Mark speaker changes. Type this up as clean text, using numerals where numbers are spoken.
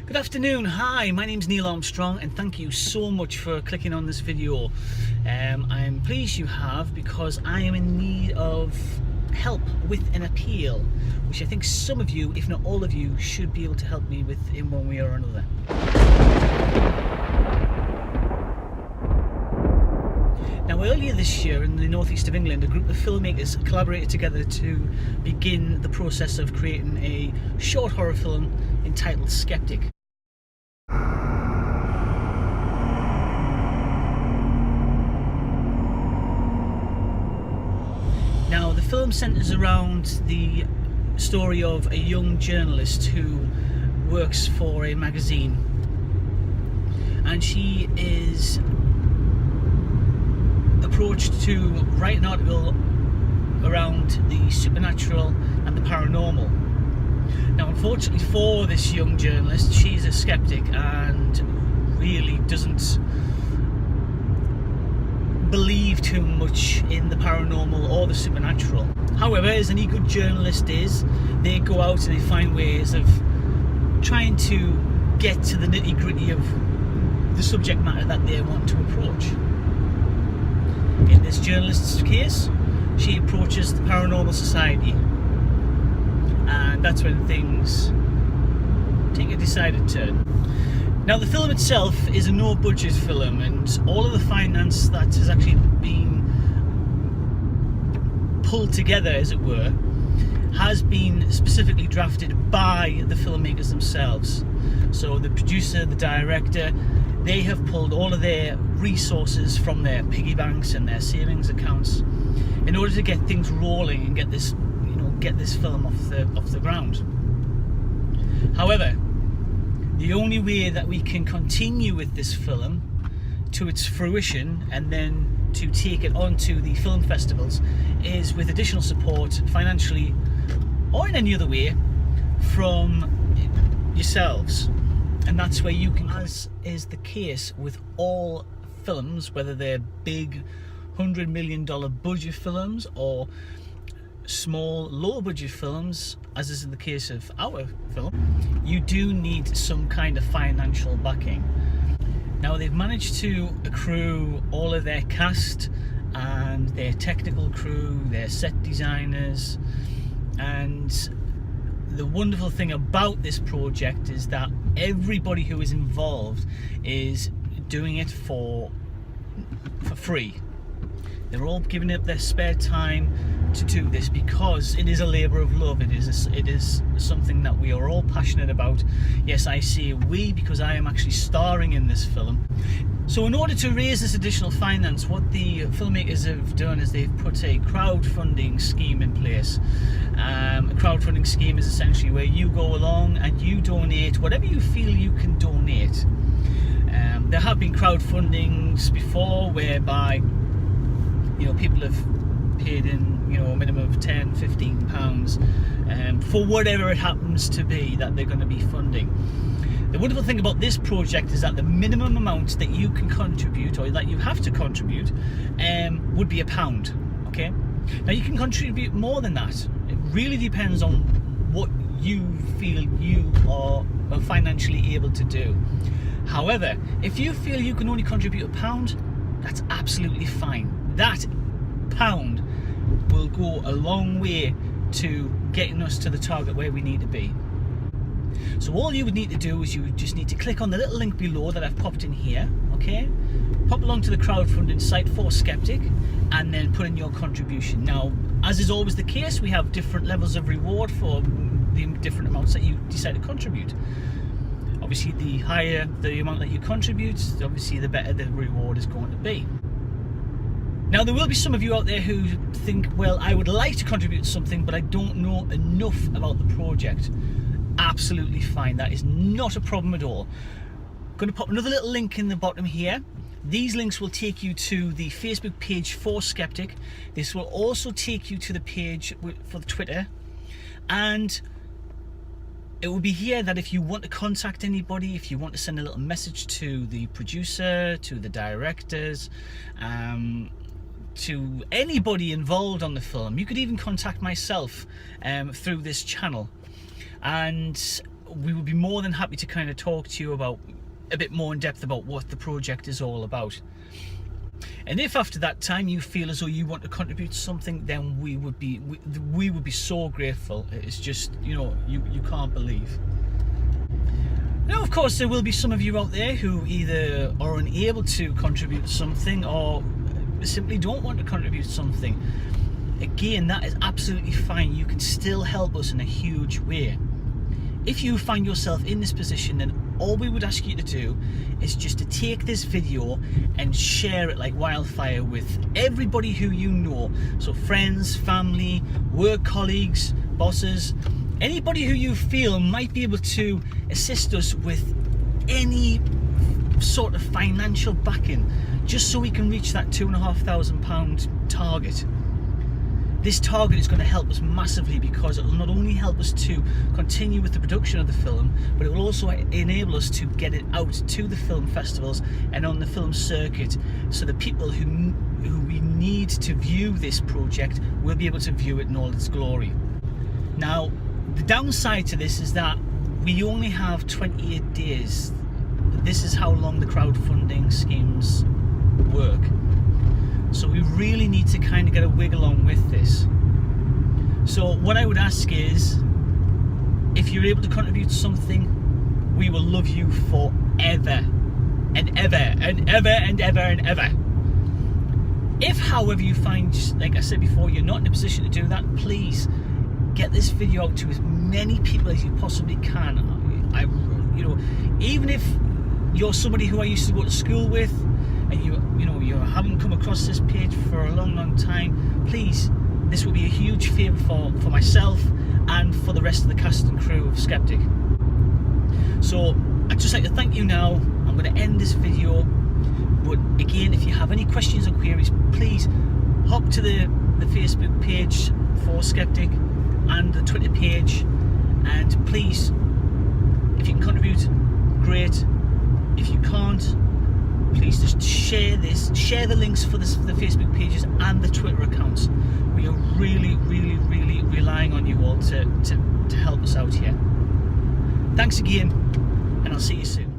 Speaker 1: Good afternoon, hi, my name's Neil Armstrong and thank you so much for clicking on this video. I'm pleased you have, because I am in need of help with an appeal, which I think some of you, if not all of you, should be able to help me with in one way or another. Now, earlier this year in the northeast of England, a group of filmmakers collaborated together to begin the process of creating a short horror film entitled Skeptic. Now, the film centres around the story of a young journalist who works for a magazine, and she is approached to write an article around the supernatural and the paranormal. Now, unfortunately for this young journalist, she's a skeptic and really doesn't believe too much in the paranormal or the supernatural. However, as any good journalist is, they go out and they find ways of trying to get to the nitty-gritty of the subject matter that they want to approach. In this journalist's case, she approaches the Paranormal Society, and that's when things take a decided turn. Now, the film itself is a no-budget film, and all of the finance that has actually been pulled together, as it were, has been specifically drafted by the filmmakers themselves. So the producer, the director, they have pulled all of their resources from their piggy banks and their savings accounts in order to get things rolling and get this, get this film off the ground. However, the only way that we can continue with this film to its fruition and then to take it on to the film festivals is with additional support, financially or in any other way, from yourselves. And that's where you can, as is the case with all films, whether they're big $100 million budget films or small low budget films, as is in the case of our film, you do need some kind of financial backing. Now, they've managed to accrue all of their cast and their technical crew, their set designers, and the wonderful thing about this project is that everybody who is involved is doing it for free. They're all giving up their spare time to do this because it is a labour of love. It is something that we are all passionate about. Yes, I say we because I am actually starring in this film. So in order to raise this additional finance, what the filmmakers have done is they've put a crowdfunding scheme in place. A crowdfunding scheme is essentially where you go along and you donate whatever you feel you can donate. There have been crowdfundings before whereby people have paid in a minimum of £10-15 for whatever it happens to be that they're going to be funding. The wonderful thing about this project is that the minimum amount that you can contribute, or that you have to contribute, would be £1. Okay, now you can contribute more than that. It really depends on what you feel you are financially able to do. However, if you feel you can only contribute £1, that's absolutely fine. That £1 will go a long way to getting us to the target where we need to be. So all you would need to do is you would just need to click on the little link below that I've popped in here, okay? Pop along to the crowdfunding site for Skeptic and then put in your contribution. Now, as is always the case, we have different levels of reward for the different amounts that you decide to contribute. Obviously, the higher the amount that you contribute, obviously the better the reward is going to be. Now, there will be some of you out there who think, well, I would like to contribute something, but I don't know enough about the project. Absolutely fine. That is not a problem at all. I'm going to pop another little link in the bottom here. These links will take you to the Facebook page for Skeptic. This will also take you to the page for the Twitter. And it will be here that if you want to contact anybody, if you want to send a little message to the producer, to the directors, to anybody involved on the film, you could even contact myself through this channel. And we would be more than happy to kind of talk to you about a bit more in depth about what the project is all about. And if after that time you feel as though you want to contribute to something, then we would be so grateful. It's just, you know, you can't believe. Now, of course, there will be some of you out there who either are unable to contribute something or simply don't want to contribute something. Again, that is absolutely fine. You can still help us in a huge way. If you find yourself in this position, then all we would ask you to do is just to take this video and share it like wildfire with everybody who you know. So friends, family, work colleagues, bosses, anybody who you feel might be able to assist us with any sort of financial backing, just so we can reach that £2,500 target. This target is going to help us massively, because it will not only help us to continue with the production of the film, but it will also enable us to get it out to the film festivals and on the film circuit, so the people who we need to view this project will be able to view it in all its glory. Now, the downside to this is that we only have 28 days. This is how long the crowdfunding schemes work. So we really need to kind of get a wiggle on with this. So what I would ask is, if you're able to contribute something, we will love you forever and ever and ever and ever and ever. If, however, you find, like I said before, you're not in a position to do that, please get this video out to as many people as you possibly can. You know, even if you're somebody who I used to go to school with, and you haven't come across this page for a long time, please, this will be a huge favour for myself and for the rest of the cast and crew of Skeptic. So I'd just like to thank you now. I'm going to end this video, but again, if you have any questions or queries, please hop to the Facebook page for Skeptic and the Twitter page, and please, if you can contribute, great. If you can't, please just share the links for the Facebook pages and the Twitter accounts. We are really relying on you all to help us out here. Thanks again, and I'll see you soon.